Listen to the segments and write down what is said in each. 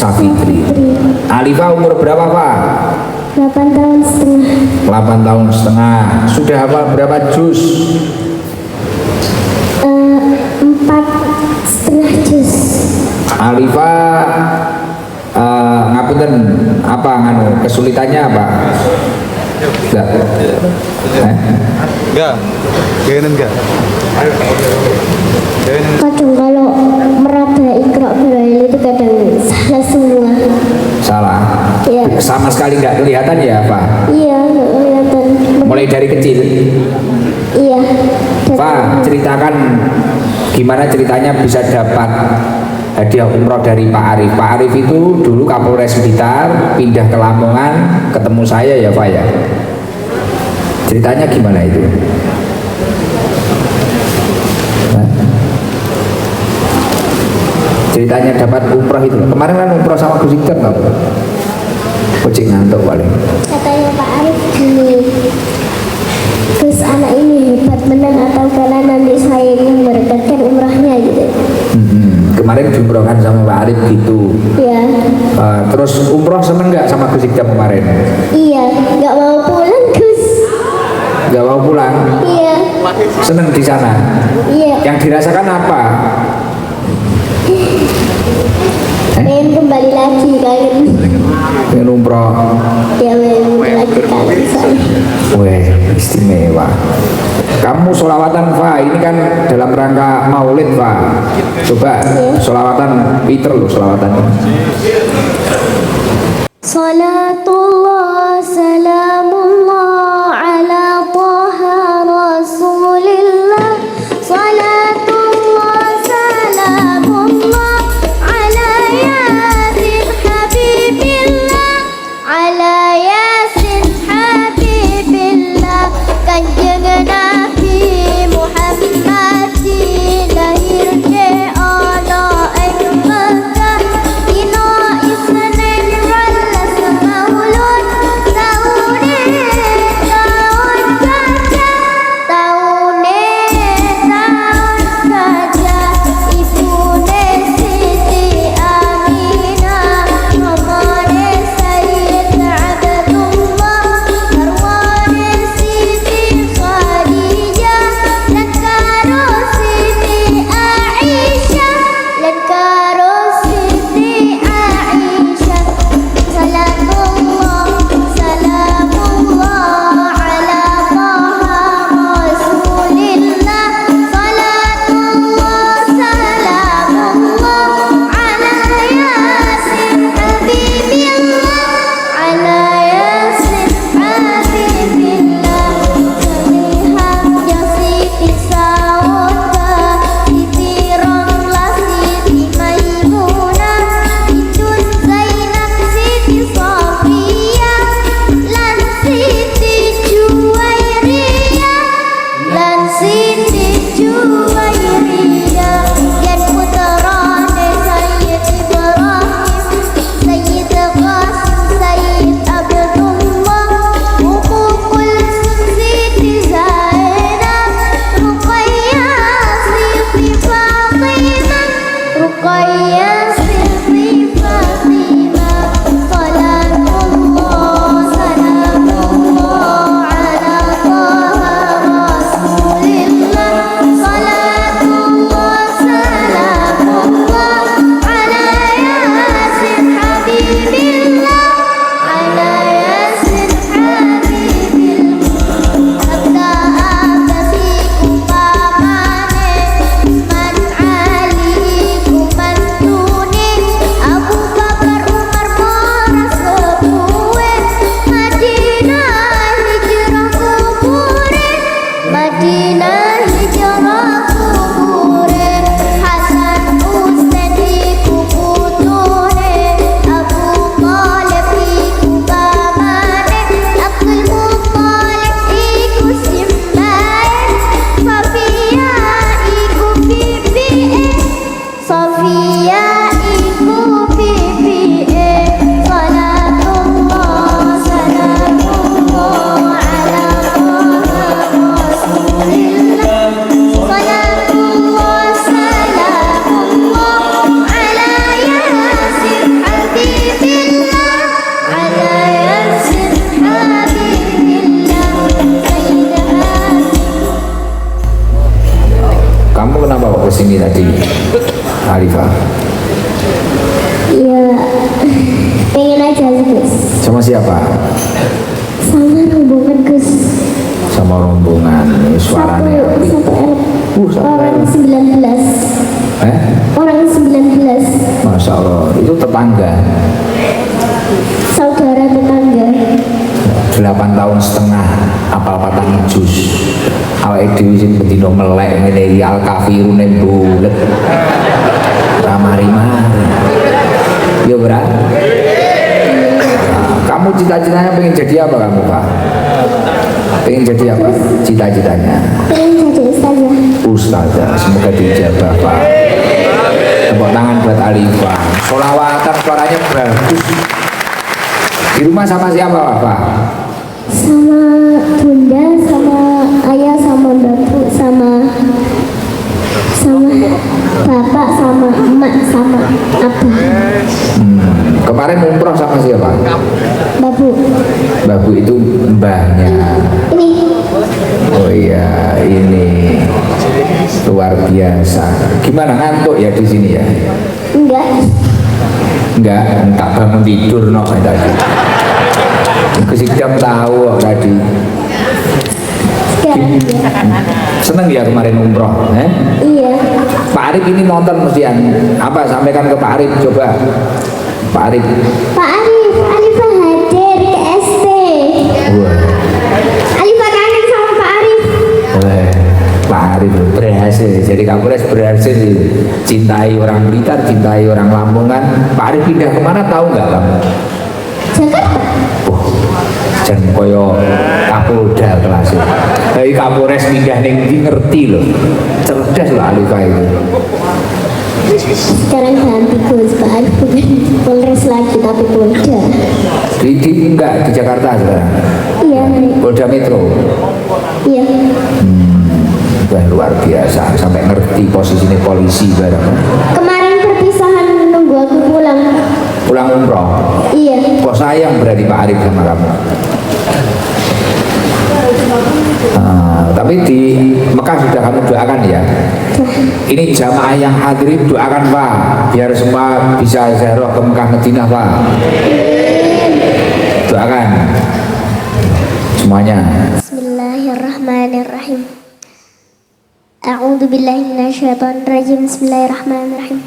Safitri. Alifa umur berapa Pak? 8 tahun setengah. 8 tahun setengah. Sudah hafal berapa juz? 4,5 juz. Alifa ngapunten apa nganu kesulitannya apa? Enggak. Enggak. Enggak. Kadang kalau meraba Iqra Braille itu kadang salah semua. Salah. Iya. Sama sekali nggak kelihatan ya Pak? Iya, nggak kelihatan. Mulai dari kecil. Iya. Pak, ceritakan gimana ceritanya bisa dapat hadiah umroh dari Pak Arif. Pak Arif itu dulu Kapolres Blitar, pindah ke Lamongan, ketemu saya ya Pak ya. Ceritanya gimana itu? Hah? Ceritanya dapat umroh itu. Kemarin kan umroh sama Gus Iksan Pak. Kucing ngantuk paling. Katanya Pak Arif gini, Gus anak ini hebat benar atau karena nanti saya yang memberkatkan umrahnya gitu. Kemarin diumrohkan sama Pak Arif gitu. Iya. Terus umroh seneng nggak sama Gus Iksan kemarin? Iya, nggak mau pulang Gus. Nggak mau pulang? Iya. Seneng di sana? Iya. Yang dirasakan apa? Pengen kembali lagi kangen. Pengen umroh. Ya pengen lagi kangen saya. Weh, istimewa. Kamu sholawatan Fa, ini kan dalam rangka maulid Fa. Coba sholawatan Peter loh sholawatannya. Salatullah salamullah ala Taha Rasulillah. Salatullah salamullah ala Yasin Habibillah. Ala Yasin Habibillah. Kanjeng Nabi Muhammad lahir ke ala Mekah. Dino Isnin wala sama tetangga? Saudara tetangga. 8 tahun setengah apal patang jus. Awake dhewe sing bendina melek ngene iki al kafirune bulet. Ramari-mari. Yo, Bra. Kamu cita-citanya pengen jadi apa kamu, Pak? Pengen jadi apa? Cita-citanya? Pengen jadi ustazah. Ustazah, semoga dijabah, Pak. Tepuk tangan buat Alifah. Sholawatan suaranya bagus. Di rumah sama siapa, Pak? Sama bunda, sama ayah, sama bapak, sama bapak, sama emak, sama abah. Kemarin umroh sama siapa? Babu. Babu itu mbahnya. Ini Oh iya, ini luar biasa. Gimana, ngantuk ya di sini ya? enggak. Enggak bangun tidur no tadi. Kesidam tahu kok tadi. Sekarang ya. Seneng ya kemarin umroh, Iya. Pak Arif ini nonton mestian. Apa sampaikan ke Pak Arif coba. Pak Arif. Pak Arif, Alifah hadir ke SD. Wah. Alifah kangen sama Pak Arif. Wah, Pak Arif berhasil. Jadi Kapolres berhasil cintai orang Blitar, cintai orang Lamongan. Pak Arif pindah kemana tahu nggak kamu? Jakarta. Jan koyo Kapolda kelas. Dari Kapolres pindah ning ndi ngerti loh. Cerdas loh Alifah itu. Sekarang ganti Gus, Pak Arif bukan Polres lagi tapi Polda. Di enggak di Jakarta sekarang. Iya. Polda Metro. Iya. Wah, luar biasa sampai ngerti posisinya polisi bareng. Kemarin perpisahan nunggu aku pulang. Pulang umroh. Iya. Kok sayang berarti Pak Arif sama kamu? Tapi di Mekah sudah kamu doakan ya. Ini jamaah yang hadirin doakan Pak, biar semua bisa ziarah ke Mekah Madinah Pak. Doakan semuanya. Bismillahirrahmanirrahim. A'udzu billahi minasyaitonir rajim. Bismillahirrahmanirrahim.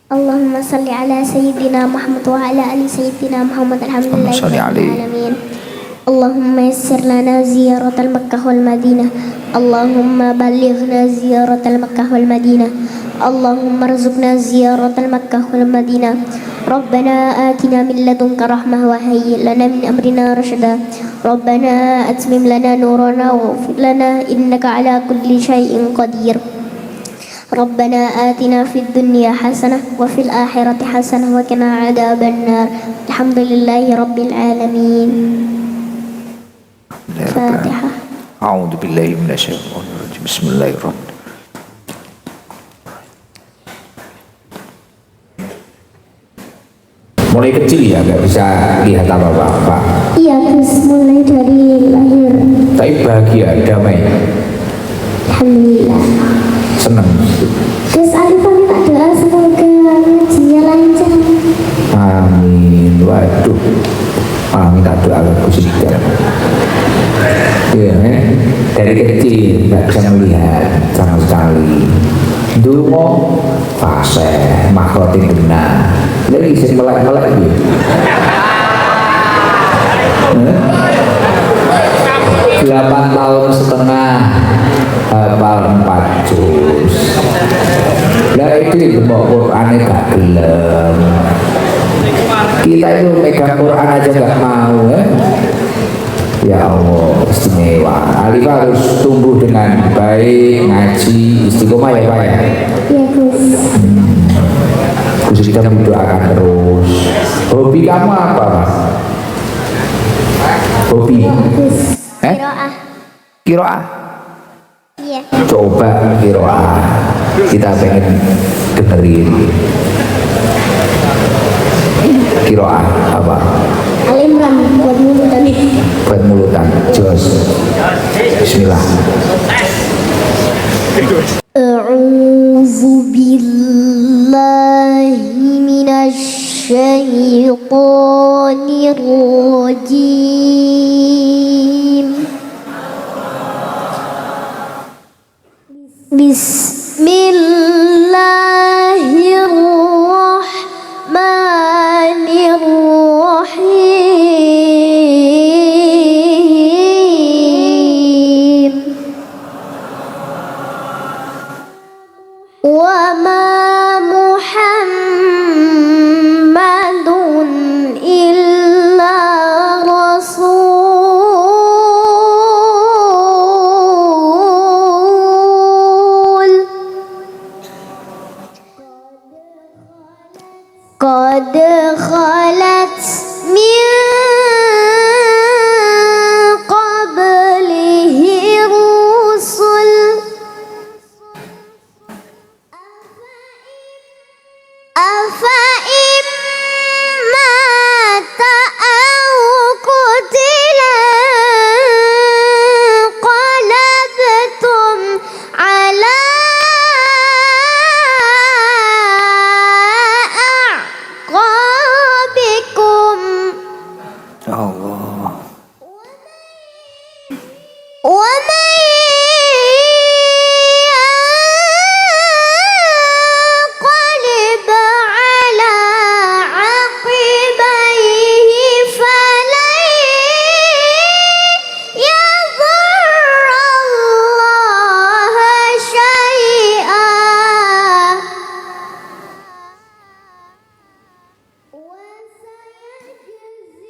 Allahumma salli ala sayyidina Muhammad wa ala ali sayyidina Muhammad. Alhamdulillahirabbil alamin. Allahumma yassir lana ziyaratal Makkah wal Madinah. Allahumma ballighna ziyaratal Makkah wal Madinah. Allahumma rzuqna ziyaratal Makkah wal Madinah. Rabbana atina min ladunka rahmah wa hayyi lana min amrina rashada. Rabbana atmim lana nurana waghfir lana innaka ala kulli syai'in qadir. ربنا آتنا في الدنيا حسنة وفي الآخرة حسنة وقنا عذاب النار الحمد لله رب العالمين فاتحة أعوذ بالله من الشيطان الرجيم بسم الله الرحمن الرحيم. Mulai kecil ya nggak bisa lihat apa-apa. Iya Gus, mulai dari lahir. Tapi bahagia, damai, Alhamdulillah. senang. Gus Alifah minta doa semoga ngajinya lancar. Amin. Waduh, minta doa bagus juga. Ya, dari kecil nggak bisa melihat sama sekali. Dulu mau fase makhluk ini benar. Jadi sih melek-melek gitu. 8 tahun setengah hafal 4 juz. Lah itu mau Quran gak gelem. Kita itu megang Quran aja gak mau Ya Allah, istimewa. Alifah harus tumbuh dengan baik, ngaji, istiqomah ya Pak ya. Iya Gus. Gus kita mendoakan terus. Hobi kamu apa Pak? Hobi? Gus. Eh? Kiroah. Kiroah? Iya. Coba kiroah. Kita pengen dengerin. Kiroah apa? Al-Imran buat mulut tadi. Buat mulutan. Jos. Bismillah. A'udzu billahi minasy syaitonir rajim. Bismillahirrahmanirrahim.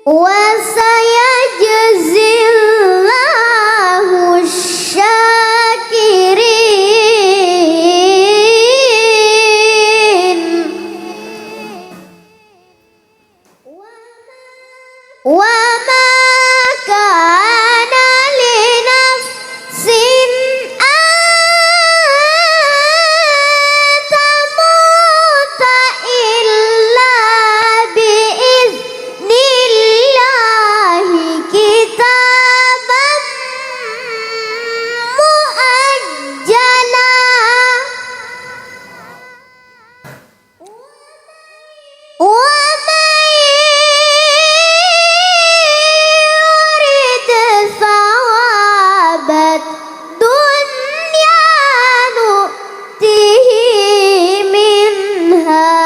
Wasayajzillahu syakirin. Wa ma kana li nafsin an tamuta illa biiznillahi kitaban muajjala. Wa man yurid thawabat dunya nu'tihi minha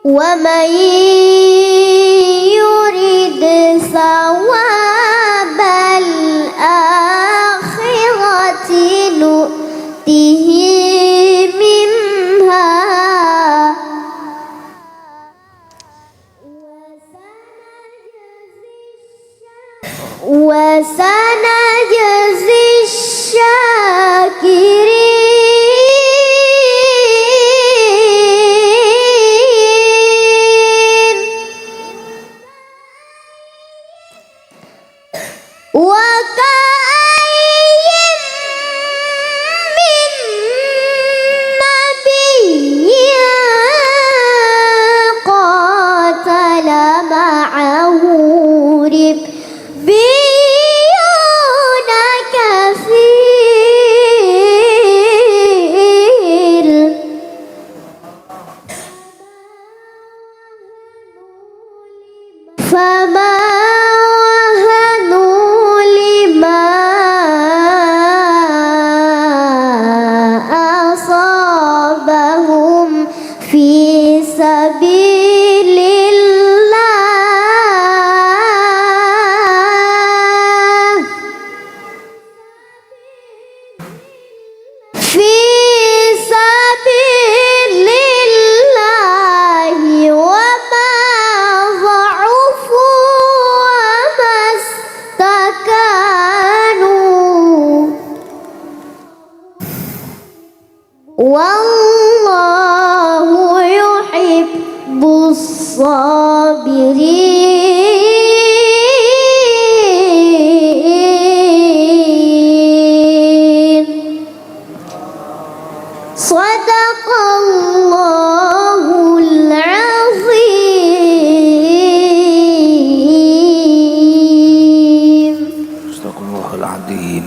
wa man yurid thawabal akhirati nu'tihi minha wa sanajzi syakirin. Wa ka'ayyin min nabiyyin qatala ma'ahu ribbiyuna katsir. Fama wahanu lima asabahum fi sabilillah fi sabilillahi wa ma dha'ufu wa mastakanu wallahu yuhibbus sabirin. Sadaqallahul azim. Astagfirullahaladzim.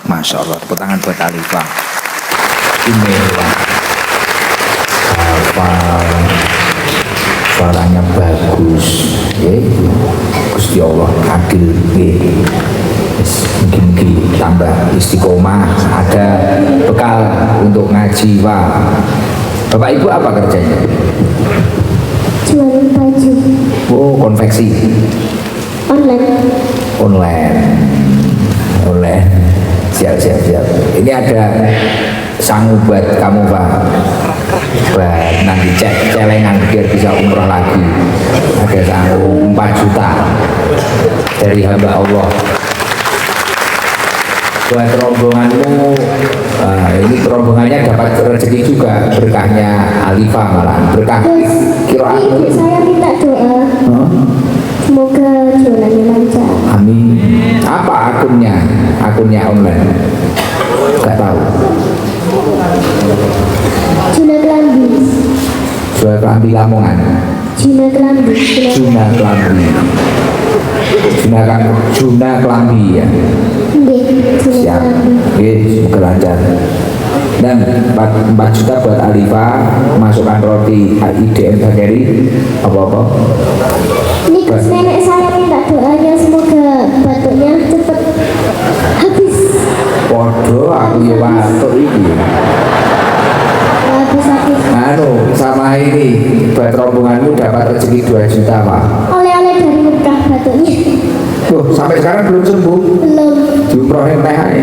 Masya Allah, tepuk tangan buat Alifah. Istimewa, hafal, suaranya bagus, ya. Gusti Allah adil, ya. Mungkin tambah istiqomah, ada bekal untuk ngaji, Pak. Bapak Ibu apa kerjanya? Jualan baju Oh, konveksi online. Online. Siap. Ini ada sangu buat kamu, Pak. Buat nanti celengan biar bisa umroh lagi. Ada sangu 4 juta dari hamba Allah. Buat rombonganmu, ini rombongannya dapat rezeki juga, berkahnya Alifah malah berkah kiraanmu. Ibu saya minta doa, semoga jualannya lancar. Amin. Apa akunnya? Akunnya online? Gak tahu. Juna Kelambi. Jual kelambi Lamongan. Juna Kelambi. Juna kelambi. Juna kelambi ya. Nggih, Juna Siap. Kelambi. Oke, semoga lancar. Dan 4 juta buat Alifah, masukkan roti IDM Bakeri apa-apa. Ini Gus nenek saya minta doanya semoga batuknya cepat habis. Podo aku ya batuk ini. Habis. Sama ini buat rombonganmu dapat rezeki 2 juta, Pak. Oleh-oleh dari Mekah batuknya. Sampai sekarang belum sembuh. Belum. Diumrohin teh ae.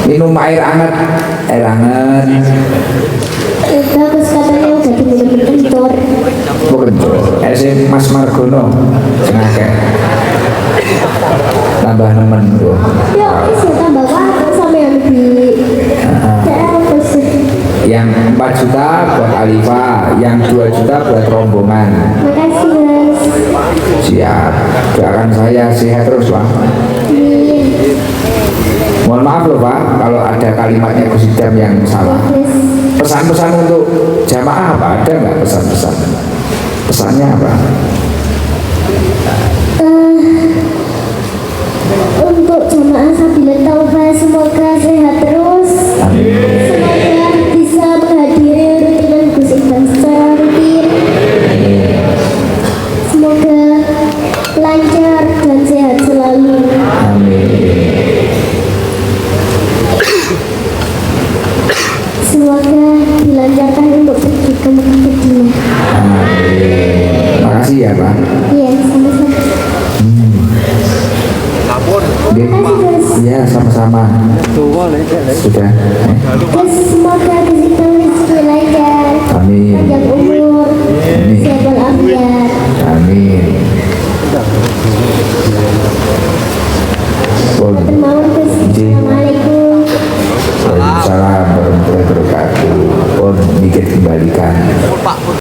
Minum air hangat. Bagus katanya udah diminum kencur. Bukan. Mas Margono. Sengaja. Tambah nemen tuh. Ya, isi tambah waktu sama yang lebih. Yang 4 juta buat Alifa, yang 2 juta buat rombongan. Makasih Mas. Siap. Doakan saya sehat terus Pak. Mohon maaf loh Pak kalau ada kalimatnya Gus Idam yang salah. Pesan-pesan untuk jamaah apa? Ada nggak pesan-pesan? Pesannya apa? Untuk jamaah Sabilat Taufah semoga sehat terus. Semoga bisa menghadiri rutinan Gus Idam secara rutin. Semoga lancar dan sehat selalu. Amin. Semoga dilancarkan untuk pergi ke Madinah. Amin. Makasih ya Pak. Iya, sama-sama. Iya sama-sama. Sudah. Semoga Gus Idam